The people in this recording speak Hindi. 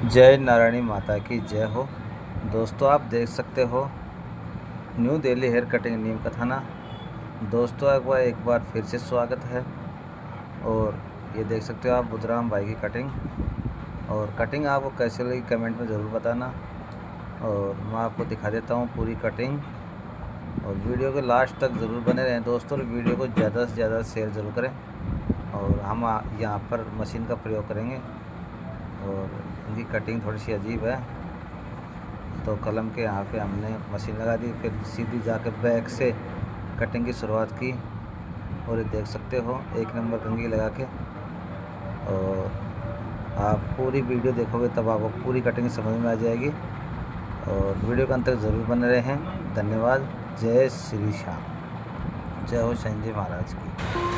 जय नारायणी माता की जय हो। दोस्तों आप देख सकते हो न्यू दिल्ली हेयर कटिंग नीम का थाना। दोस्तों एक बार फिर से स्वागत है। और ये देख सकते हो आप बुधराम भाई की कटिंग। और कटिंग आपको कैसे लगी कमेंट में ज़रूर बताना। और मैं आपको दिखा देता हूँ पूरी कटिंग। और वीडियो के लास्ट तक ज़रूर बने रहें दोस्तों। और वीडियो को ज़्यादा से ज़्यादा शेयर ज़रूर करें। और हम यहाँ पर मशीन का प्रयोग करेंगे। और इनकी कटिंग थोड़ी सी अजीब है, तो कलम के यहाँ पे हमने मशीन लगा दी, फिर सीधी जाकर बैक से कटिंग की शुरुआत की। और ये देख सकते हो एक नंबर कंघी लगा के। और आप पूरी वीडियो देखोगे तब आपको पूरी कटिंग समझ में आ जाएगी। और वीडियो के अंत तक ज़रूर बने रहें। धन्यवाद। जय श्री श्याम। जय हो संजय महाराज की।